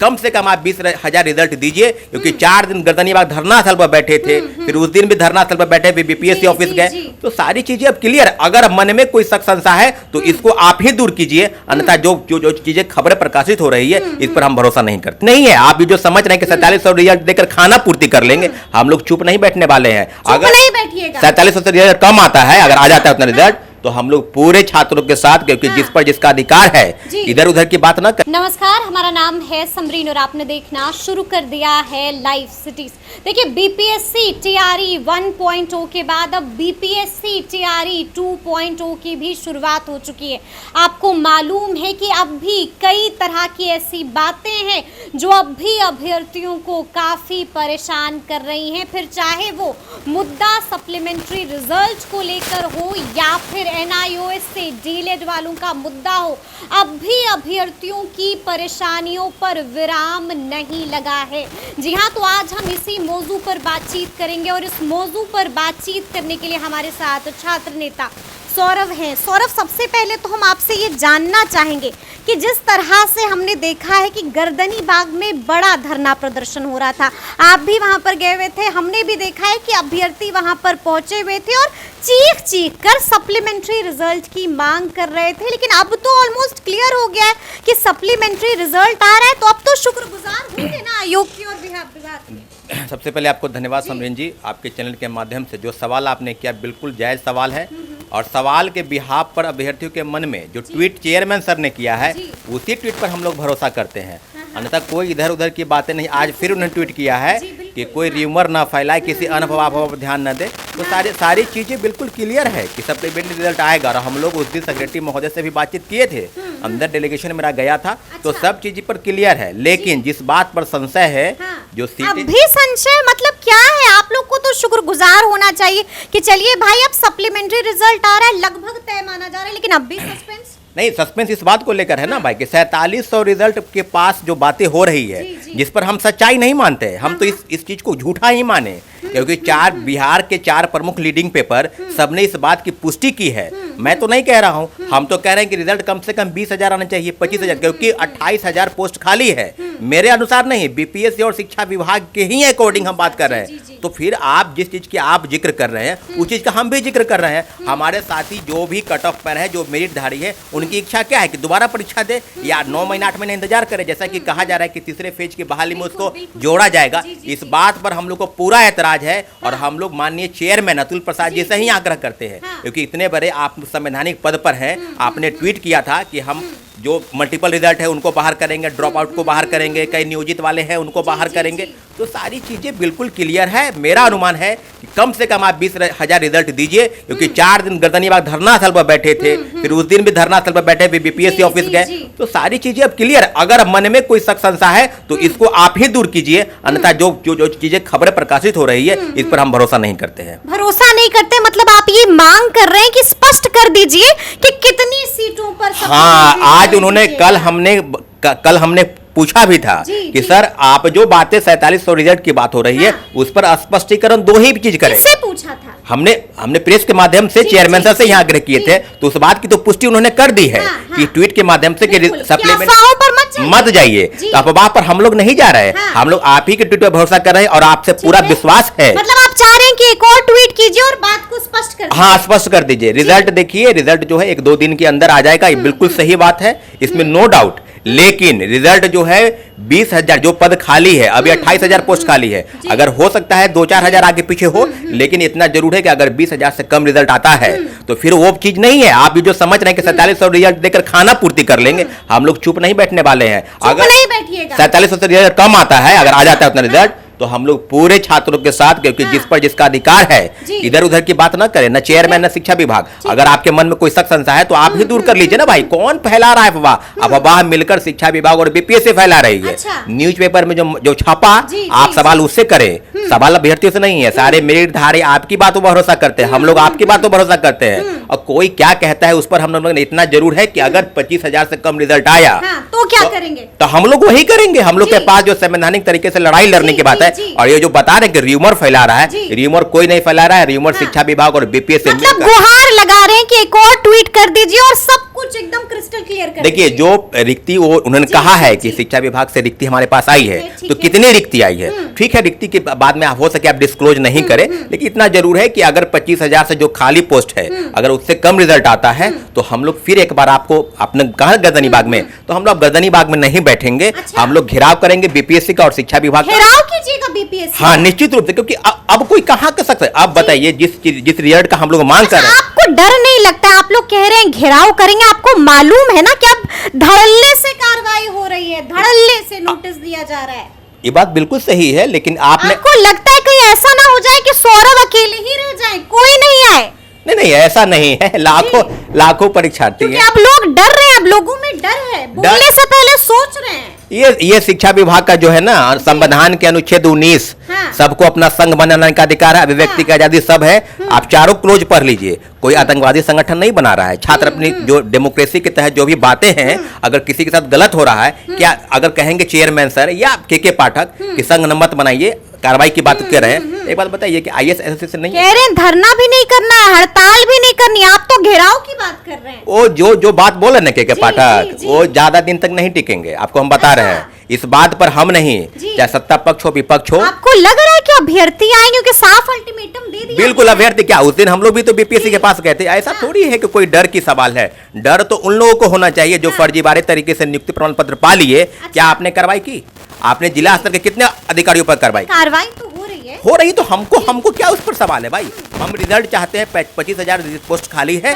कम से कम आप 20,000 रिजल्ट दीजिए, क्योंकि 4 दिन गर्दनीबाग धरना स्थल पर बैठे थे, फिर उस दिन भी धरना स्थल पर बैठे, फिर बीपीएससी ऑफिस गए, तो सारी चीजें अब क्लियर। अगर मन में कोई शक संशय है तो इसको आप ही दूर कीजिए, अन्यथा जो चीजें खबरें प्रकाशित हो रही है इस पर हम भरोसा नहीं करते। नहीं है, आप भी जो समझ रहे हैं कि 4700 रिजल्ट देकर खाना पूर्ति कर लेंगे, हम लोग चुप नहीं बैठने वाले हैं। अगर 4700 रिजल्ट कम आता है, अगर आ जाता है उतना रिजल्ट, तो हम लोग पूरे छात्रों के साथ, क्योंकि जिस पर जिसका अधिकार है, इधर उधर की बात ना कर। नमस्कार, हमारा नाम है समरीन और आपने देखना शुरू कर दिया है लाइव सिटीज। देखिए, बीपीएससी टीआरई 1.0 के बाद अब बीपीएससी टीआरई 2.0 की भी शुरुआत हो चुकी है। आपको मालूम है कि अब भी कई तरह की ऐसी बातें हैं जो अब भी अभ्यर्थियों को काफी परेशान कर रही हैं, फिर चाहे वो मुद्दा सप्लीमेंट्री रिजल्ट को लेकर हो या फिर एनआईओएस से डीलेड वालों का मुद्दा हो। अब भी अभ्यर्थियों की परेशानियों पर विराम नहीं लगा है। जी हाँ, तो आज हम इसी मौजू पर बातचीत करेंगे और इस मौजू पर बातचीत करने के लिए हमारे साथ छात्र नेता सौरभ हैं। सौरभ, सबसे पहले तो हम आपसे ये जानना चाहेंगे कि जिस तरह से हमने देखा है कि गर्दनीबाग में बड़ा धरना प्रदर्शन हो रहा था, आप भी वहां पर गए हुए थे, हमने भी देखा है कि अभ्यर्थी वहां पर पहुंचे हुए थे और चीख चीख कर सप्लीमेंट्री रिजल्ट की मांग कर रहे थे। लेकिन अब तो ऑलमोस्ट क्लियर हो गया है कि सप्लीमेंट्री रिजल्ट आ रहा है, तो अब तो शुक्रगुजार होंगे ना आयोग की और विभाग की। सबसे पहले आपको धन्यवाद समरीन जी, आपके चैनल के माध्यम से जो सवाल आपने किया बिल्कुल जायज़ सवाल है, और सवाल के बिहाफ पर अभ्यर्थियों के मन में जो ट्वीट चेयरमैन सर ने किया है उसी ट्वीट पर हम लोग भरोसा करते हैं, अन्यथा कोई इधर उधर की बातें नहीं। आज फिर उन्होंने ट्वीट किया है कि कोई र्यूमर ना फैलाए, किसी अनफवाह पर ध्यान न दे, तो सारी चीज़ें बिल्कुल क्लियर है कि सप्लीमेंट्री रिजल्ट आएगा। और हम लोग उस दिन सेक्रेटरी महोदय से भी बातचीत किए थे, अंदर डेलीगेशन मेरा गया था, तो सब चीज़ें पर क्लियर है। लेकिन जिस बात पर संशय है, जो सीटें भी संशय मतलब क्या है, आप लोग को तो शुक्रगुजार होना चाहिए कि चलिए भाई अब सप्लीमेंट्री रिजल्ट आ रहा है, लगभग तय माना जा रहा है, लेकिन अब भी सस्पेंस नहीं। सस्पेंस इस बात को लेकर है ना भाई कि 4700 रिजल्ट के पास जो बातें हो रही है, जिस पर हम सच्चाई नहीं मानते, हम तो इस चीज को झूठा ही माने, क्योंकि बिहार के 4 प्रमुख लीडिंग पेपर सबने इस बात की पुष्टि की है। मैं तो नहीं कह रहा हूं, हम तो कह रहे हैं कि रिजल्ट कम से कम 20,000 आना चाहिए, 25,000, क्योंकि 28,000 पोस्ट खाली है। मेरे अनुसार नहीं, बीपीएससी और शिक्षा विभाग के ही अकॉर्डिंग हम बात कर रहे हैं। तो फिर आप जिस चीज की आप जिक्र कर रहे हैं उस चीज का हम भी जिक्र कर रहे हैं। हमारे साथी जो भी कट ऑफ पर है, जो मेरिटधारी है, उनकी इच्छा क्या है कि दोबारा परीक्षा दे या 9 महीना 8 महीना इंतजार करे, जैसा कि कहा जा रहा है कि तीसरे फेज की बहाली में उसको जोड़ा जाएगा। इस बात पर हम लोग को पूरा ऐतराज है और हम लोग माननीय चेयरमैन अतुल प्रसाद जी से ही आग्रह करते हैं, क्योंकि इतने बड़े आप संवैधानिक पद पर हैं। आपने ट्वीट किया था कि हम जो मल्टीपल रिजल्ट है उनको बाहर करेंगे, ड्रॉप आउट को बाहर करेंगे, कई नियोजित वाले हैं उनको बाहर करेंगे, तो सारी चीज़ें बिल्कुल क्लियर है। मेरा अनुमान है कि कम से कम आप 20,000 रिजल्ट दीजिए, क्योंकि 4 दिन गर्दनीबाग धरना स्थल पर बैठे थे, फिर उस दिन भी धरना स्थल पर बैठे, फिर बीपीएससी ऑफिस गए, तो सारी चीज़ें अब क्लियर। अगर मन में कोई शक संशय है तो इसको आप ही दूर कीजिए, अन्यथा जो चीज़ें खबरें प्रकाशित हो रही है इस पर हम भरोसा नहीं करते हैं। भरोसा नहीं करते मतलब आप ये मांग कर रहे हैं कि स्पष्ट कर दीजिए कि कितनी सीटों पर। हाँ, आज उन्होंने कल हमने पूछा भी था कि सर आप जो बातें 4700 रिजल्ट की बात हो रही है उस पर स्पष्टीकरण 2 ही चीज करें। किससे पूछा था? हमने प्रेस के माध्यम से चेयरमैन सर से यहाँ आग्रह किए थे, तो उस बात की तो पुष्टि उन्होंने कर दी है कि ट्वीट के माध्यम से कि सप्लीमेंट मत जाइए। तो अफवाह पर हम लोग नहीं जा रहे हैं, हम लोग आप ही के ट्वीट पर भरोसा कर रहे हैं और आपसे पूरा विश्वास है। मतलब आप चाह रहे हैं कि एक और ट्वीट कीजिए और बात को स्पष्ट कर दीजिए। हाँ, स्पष्ट कर दीजिए। रिजल्ट देखिए, रिजल्ट जो है 1-2 दिन के अंदर आ जाएगा, ये बिल्कुल सही बात है, इसमें नो डाउट। लेकिन रिजल्ट जो है 20,000 जो पद खाली है, अभी 28,000 पोस्ट खाली है, अगर हो सकता है 2-4 हजार आगे पीछे हो, लेकिन इतना जरूर है कि अगर 20,000 से कम रिजल्ट आता है तो फिर वो चीज नहीं है। आप भी जो समझ रहे हैं कि 4700 रिजल्ट देकर खाना पूर्ति कर लेंगे, हम लोग चुप नहीं बैठने वाले हैं। अगर 4700 रिजल्ट कम आता है, अगर आ जाता है उतना रिजल्ट, तो हम लोग पूरे छात्रों के साथ, क्योंकि जिस पर जिसका अधिकार है, इधर उधर की बात ना करें, न चेयरमैन न शिक्षा विभाग। अगर आपके मन में कोई शक संशय है तो आप ही दूर कर लीजिए ना भाई, कौन फैला रहा है अफवाह? अफवाह मिलकर शिक्षा विभाग और बीपीएससी फैला रही है। न्यूज़पेपर में जो छापा, आप सवाल उससे करें, सवाल अभ्यर्थियों से नहीं है। सारे मेरिटधारी आपकी बातों पर भरोसा करते हैं, हम लोग आपकी बातों पर भरोसा करते हैं, और कोई क्या कहता है उस पर हम लोग ने इतना जरूर है कि अगर 25,000 से कम रिजल्ट आया तो क्या करेंगे? तो हम लोग वही करेंगे। हम लोग के पास जो संवैधानिक तरीके से लड़ाई लड़ने की बात है, और ये जो बता रहे हैं कि र्यूमर फैला रहा है, र्यूमर कोई नहीं फैला रहा है, र्यूमर शिक्षा विभाग और बीपीएससी मतलब गुहार लगा रहे हैं कि एक और ट्वीट कर दीजिए और सब कुछ कुछ एकदम क्रिस्टल क्लियर कर देखिए, जो रिक्ति वो उन्होंने कहा है कि शिक्षा विभाग से रिक्ति हमारे पास आई है, तो कितनी रिक्ति आई है? ठीक है, रिक्ति के बाद में हो सके आप डिस्क्लोज नहीं करें, लेकिन इतना जरूर है कि अगर 25,000 से जो खाली पोस्ट है, अगर उससे कम रिजल्ट आता है तो हम लोग फिर एक बार आपको आपने कहा गर्दनी बाग में, तो हम लोग गर्दनी बाग में नहीं बैठेंगे। हम लोग घेराव करेंगे बीपीएससी का और शिक्षा विभाग का। घेराव कीजिएगा बीपीएससी? हाँ, निश्चित रूप से, क्योंकि अब कोई कहाँ कर सकता है? आप बताइए, जिस रिजल्ट का हम लोग मांग कर रहे हैं। आपको डर नहीं लगता? आप लोग कह रहे हैं घेराव करेंगे, आपको मालूम है ना कि अब धड़ल्ले से कार्रवाई हो रही है, धड़ल्ले से नोटिस दिया जा रहा है। ये बात बिल्कुल सही है, लेकिन आपको लगता है कहीं ऐसा ना हो जाए कि सौरभ अकेले ही रह जाए, कोई नहीं आए? नहीं, ऐसा नहीं है। लाखों परीक्षार्थी हैं। आप लोग डर रहे हैं, अब लोगों में डर है, बोलने से पहले सोच रहे हैं। ये शिक्षा विभाग का जो है ना, संविधान के अनुच्छेद 19, हाँ। सबको अपना संघ बनाने का अधिकार है, अभिव्यक्ति की आजादी सब है। आप चारों क्लोज पढ़ लीजिए, कोई आतंकवादी संगठन नहीं बना रहा है। छात्र अपनी जो डेमोक्रेसी के तहत जो भी बातें हैं, अगर किसी के साथ गलत हो रहा है, क्या अगर कहेंगे चेयरमैन सर या के पाठक कि संघ न मत बनाइए, कार्रवाई की बात कर रहे हैं, एक बात बताइए कि आईएएस एसोसिएशन नहीं कह रहे हैं धरना भी नहीं करना है, हड़ताल भी नहीं करनी, आप तो घेराव की बात कर रहे हैं। वो जो बात बोले ना के पाठक, वो ज्यादा दिन तक नहीं टिकेंगे, आपको हम बता रहे हैं। इस बात पर हम नहीं, चाहे सत्ता पक्ष हो विपक्ष हो। आपको लग रहा है कि अभ्यर्थी आएंगे? क्योंकि साफ अल्टीमेटम दे दिया। बिल्कुल, अभ्यर्थी क्या, उस दिन हम लोग भी तो बीपीएससी के पास गए थे। ऐसा थोड़ी है कि कोई डर की सवाल है। डर तो उन लोगों को होना चाहिए जो फर्जीवाड़े तरीके से नियुक्ति प्रमाण पत्र पा लिए। क्या आपने कार्रवाई की? आपने जिला स्तर के कितने अधिकारियों पर कार्रवाई? कार्रवाई तो हो रही, तो हमको क्या उस पर सवाल है भाई? हम रिजल्ट चाहते हैं। 25,000 पोस्ट खाली है,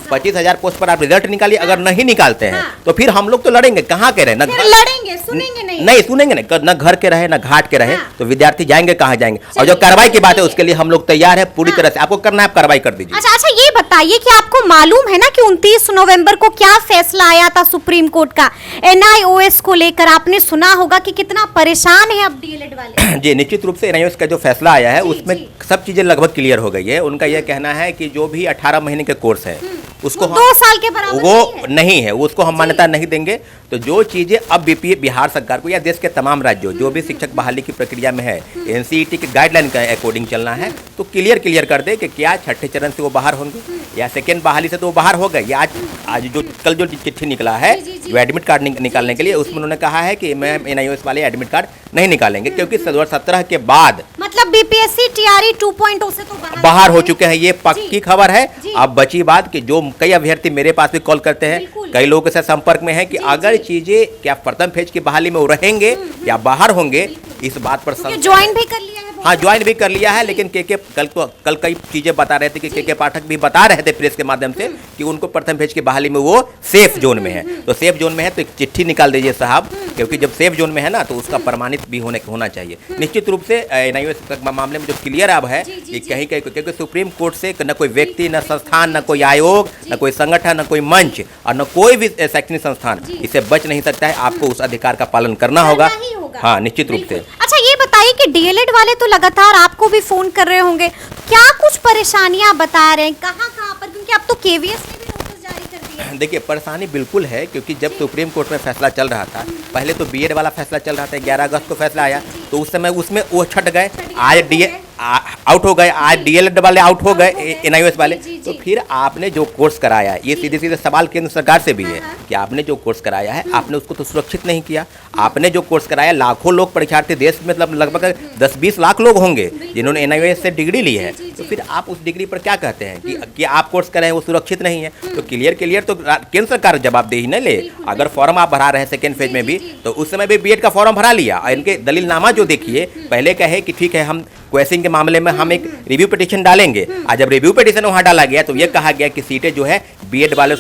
25,000 पोस्ट पर आप रिजल्ट निकालिए। अगर नहीं निकालते हैं तो फिर हम लोग तो लड़ेंगे। कहाँ के रहे? लड़ेंगे, सुनेंगे नहीं सुनेंगे नहीं, न घर के रहे न घाट के रहे, तो विद्यार्थी जाएंगे कहाँ जाएंगे? और जो कार्रवाई की बात है उसके लिए हम लोग तैयार है पूरी तरह से। आपको करना है, आप कार्रवाई कर दीजिए। अच्छा, ये बताइए कि आपको मालूम है ना कि 29 नवंबर को क्या फैसला आया था सुप्रीम कोर्ट का एनआईओएस को लेकर? आपने सुना होगा कि कितना परेशान है अब डीएलएड वाले। जी, निश्चित रूप से एनआईओएस का जो फैसला आया है उसमें सब चीजें लगभग क्लियर हो गई है। उनका यह कहना है कि जो भी 18 महीने के कोर्स है उसको 2 साल के बराबर वो नहीं है, उसको हम मान्यता नहीं देंगे। तो जो चीजें अब बिहार सरकार को या देश के तमाम राज्यों जो भी शिक्षक बहाली की प्रक्रिया में है, एनसीईटी के गाइडलाइन के अकॉर्डिंग चलना है, तो क्लियर कर दे कि क्या छठे चरण से वो बाहर होंगे या सेकेंड बहाली से तो वो बाहर हो गए। आज जो कल जो चिट्ठी निकला है जो एडमिट कार्ड निकालने के लिए, उसमें उन्होंने कहा है कि मैं एनआईओएस वाले एडमिट कार्ड नहीं निकालेंगे, क्योंकि 2017 के बाद मतलब बीपीएससी टीआरई 2.0 से तो बाहर हो चुके हैं। ये पक्की खबर है। अब बची बात कि जो कई अभ्यर्थी मेरे पास भी कॉल करते हैं, कई लोगों के साथ संपर्क में है कि अगर चीजें क्या प्रथम फेज की बहाली में वो रहेंगे या बाहर होंगे, इस बात पर ज्वाइन भी कर लिया है। हाँ, ज्वाइन भी कर लिया है, लेकिन कल कई चीजें बता रहे थे कि के पाठक भी बता रहे थे प्रेस के माध्यम से कि उनको प्रथम फेज की बहाली में वो सेफ जोन में है। तो सेफ जोन में है तो एक चिट्ठी निकाल दीजिए साहब, क्योंकि जब सेफ जोन में है ना तो उसका प्रमाणित भी होना चाहिए। निश्चित रूप से एनआईओएस मामले में जो क्लियर अब है कि कहीं क्योंकि सुप्रीम कोर्ट से न कोई व्यक्ति, न संस्थान, न कोई आयोग, न कोई संगठन, न कोई मंच और न कोई भी शैक्षणिक संस्थान इससे बच नहीं सकता है। आपको उस अधिकार का पालन करना होगा। हाँ, निश्चित रूप से। अच्छा, ये बताइए कि डीएलएड वाले तो लगातार आपको भी फोन कर रहे होंगे, क्या कुछ परेशानियां बता रहे हैं? कहाँ पर? क्योंकि अब तो केवीएस ने भी नोटिस जारी कर दिया। देखिए, परेशानी बिल्कुल है, क्योंकि जब सुप्रीम कोर्ट में फैसला चल रहा था, पहले तो बीएड वाला फैसला चल रहा था, 11 अगस्त को फैसला आया, तो उस समय उसमें वो छट गए, आज आउट हो गए, आज डीएलएड वाले आउट हो गए, एनआईओएस वाले। तो फिर आपने जो कोर्स कराया, ये सीधे सवाल केंद्र सरकार से भी है कि आपने जो कोर्स कराया है आपने उसको तो सुरक्षित नहीं किया। आपने जो कोर्स कराया, लाखों लोग परीक्षार्थी देश में, मतलब लगभग 10-20 लाख लोग होंगे जिन्होंने एनआईओएस से डिग्री ली है, तो फिर आप उस डिग्री पर क्या कहते हैं कि आप कोर्स कराए वो सुरक्षित नहीं है? तो क्लियर तो केंद्र सरकार जवाबदेही न ले। अगर फॉर्म आप भरा रहे हैं सेकेंड फेज में भी, तो उस समय भी बीएड का फॉर्म भरा लिया और इनके दलीलनामा जो देखिए, पहले कहे कि ठीक है हम क्वेश्चन के मामले में हम एक रिव्यू पिटीशन डालेंगे, और जब रिव्यू पिटीशन वहां डाला गया तो ये कहा गया कि सीटें जो है बीएड वालों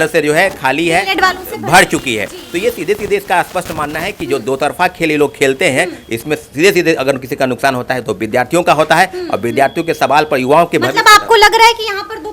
से जो है खाली है, भर चुकी है। तो ये सीधे इसका स्पष्ट मानना है कि जो दो तरफा खेल ये लोग खेलते हैं, इसमें सीधे अगर किसी का नुकसान होता है तो विद्यार्थियों का होता है, और विद्यार्थियों के सवाल पर युवाओं के मतलब आपको लग रहा है कि यहाँ पर दो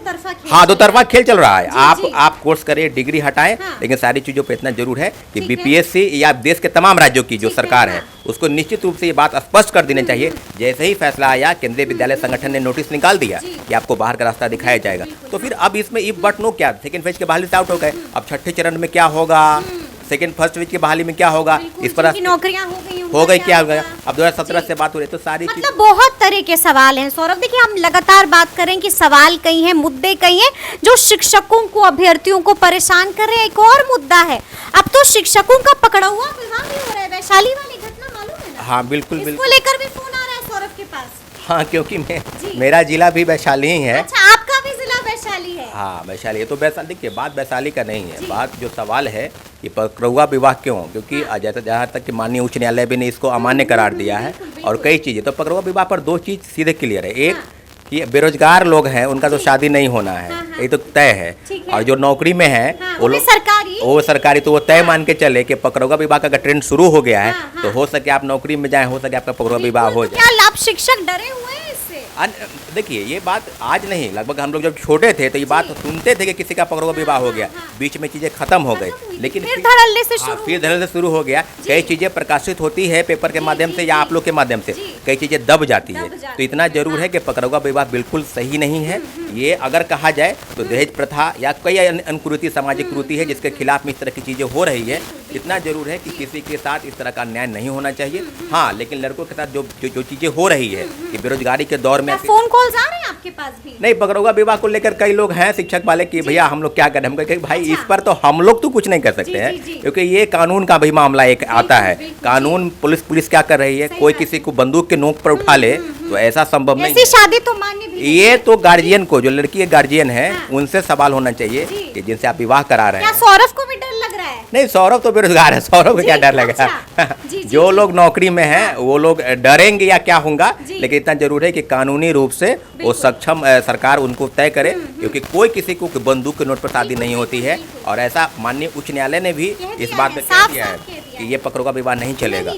तरफा खेल चल रहा है। आप कोर्स करें, डिग्री हटाएं, लेकिन सारी चीजों पर इतना जरूर है कि बीपीएससी या देश के तमाम राज्यों की जो सरकार है उसको निश्चित रूप से ये बात स्पष्ट कर देनी चाहिए। जैसे ही फैसला आया, केंद्रीय विद्यालय संगठन ने नोटिस निकाल दिया कि आपको बाहर का रास्ता दिखाया जाएगा, तो फिर अब इसमें इफ बट नो क्या, सेकंड फेज के बहाली से आउट हो गए। अब छठे चरण में क्या होगा, सेकंड फर्स्ट विच की बहाली में क्या होगा, इस पर जिनकी नौकरियां हो गई हो गई, क्या हो गया। होगा? अब 2017 से बात हो रही है तो सारी चीज मतलब बहुत तरह के सवाल हैं सौरभ। देखिए हम लगातार बात करें कि सवाल कई हैं, मुद्दे कई हैं जो शिक्षकों को, अभ्यर्थियों को परेशान कर रहे हैं। एक और मुद्दा है, अब तो शिक्षकों का पकड़ा हुआ विवाह भी हो रहा है। वैशाली वाली घटना मालूम है ना? हाँ बिल्कुल इसको बिल्कुल। लेकर भी फोन आ रहा है सौरभ के पास। हाँ क्योंकि जी। मेरा जिला भी वैशाली ही है। अच्छा, आपका भी जिला वैशाली है? हाँ वैशाली है। तो वैशाली, देखिए बात वैशाली का नहीं है, बात जो सवाल है ये पकड़ुआ विवाह क्यों, क्योंकि जहाँ तक कि माननीय उच्च न्यायालय भी ने इसको अमान्य करार दिया है और कई चीज़ें। तो पकड़ुआ विवाह पर दो चीज़ सीधे क्लियर है। एक कि बेरोजगार लोग हैं उनका तो शादी नहीं होना है, ये तो तय है। और जो नौकरी में है वो भी सरकारी, वो सरकारी, तो वो तय मान के चले कि पकड़ुआ विवाह का अगर ट्रेंड शुरू हो गया है तो हो सके आप नौकरी में जाएं, हो सके आपका पकड़ुआ विवाह हो जाए। क्या लाभ, शिक्षक डरे हुए हैं इससे? देखिए ये बात आज नहीं, लगभग हम लोग जब छोटे थे तो ये बात सुनते थे कि किसी का पकड़ुआ विवाह हो गया, बीच में चीजें खत्म हो गई, लेकिन फिर धड़ल्ले से शुरू, फिर धड़ल्ले से शुरू हो गया। कई चीजें प्रकाशित होती है पेपर के माध्यम से या आप लोग के माध्यम से, कई चीजें दब जाती है। तो इतना जरूर है कि पकड़ुआ विवाह बिल्कुल सही नहीं है। ये अगर कहा जाए तो दहेज प्रथा या कई अनुकुरीति, सामाजिक कुरीति है जिसके खिलाफ में इस तरह की चीजें हो रही है। इतना जरूर है कि किसी के साथ इस तरह का न्याय नहीं होना चाहिए। हाँ लेकिन लड़कों के साथ जो चीजें हो रही है कि बेरोजगारी के दौर में फोन कॉल्स आ रहे हैं आपके पास भी? नहीं, पकड़ुआ विवाह को लेकर कई लोग हैं शिक्षक वाले कि भैया हम लोग क्या करें। हम कहें भाई इस पर तो हम लोग तो कुछ नहीं कर सकते हैं, क्योंकि ये कानून का भी मामला एक आता है। कानून, पुलिस क्या कर रही है, कोई किसी को बंदूक के नोक पर उठा ले तो ऐसा संभव नहीं ऐसी शादी तो मान्य भी नहीं। ये तो गार्जियन को, जो लड़की के गार्जियन है उनसे सवाल होना चाहिए कि जिनसे आप विवाह करा रहे क्या हैं। सौरभ को भी डर लग रहा है? नहीं, सौरभ तो बेरोजगार है, सौरभ को क्या डर लगेगा। जो लोग नौकरी में हैं वो लोग डरेंगे या क्या होगा, लेकिन इतना जरूर है कि कानूनी रूप से वो सक्षम सरकार उनको तय करे, क्योंकि कोई किसी को बंदूक के नोट पर शादी नहीं होती है। और ऐसा माननीय उच्च न्यायालय ने भी इस बात में कह दिया है कि ये पकड़ुआ विवाह नहीं चलेगा।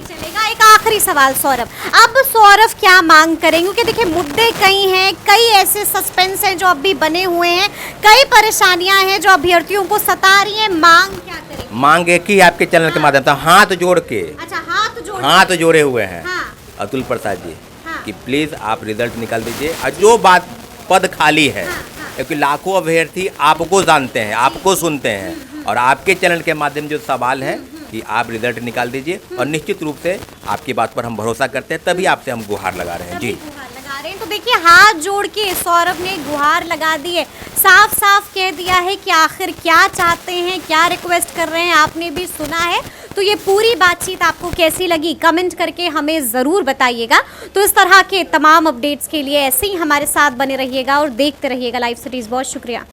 एक आखिरी सवाल सौरभ, अब सौरभ क्या मांग करेंगे? क्योंकि देखिए मुद्दे कई हैं, कई ऐसे सस्पेंस हैं जो अब भी बने हुए हैं, कई परेशानियां हैं जो अभ्यर्थियों को सता रही हैं। मांग क्या करेंगे? मांग एक ही आपके चैनल के माध्यम से हाथ जोड़ के, अच्छा हाथ जोड़े हुए हैं हाँ। अतुल प्रसाद जी कि प्लीज आप रिजल्ट निकाल दीजिए। और जो बात पद खाली है, क्योंकि लाखों अभ्यर्थी आपको जानते हैं, आपको सुनते हैं, और आपके चैनल के माध्यम जो सवाल है कि आप रिजल्ट निकाल दीजिए। और निश्चित रूप से आपकी बात पर हम भरोसा करते हैं, तभी आपसे हम गुहार लगा रहे हैं जी। तो देखिए हाथ जोड़ के सौरभ ने गुहार लगा दी है, साफ साफ कह दिया है कि आखिर क्या चाहते हैं, क्या रिक्वेस्ट कर रहे हैं, आपने भी सुना है। तो ये पूरी बातचीत आपको कैसी लगी कमेंट करके हमें ज़रूर बताइएगा। तो इस तरह के तमाम अपडेट्स के लिए ऐसे ही हमारे साथ बने रहिएगा और देखते रहिएगा लाइव सिटीज़। बहुत शुक्रिया।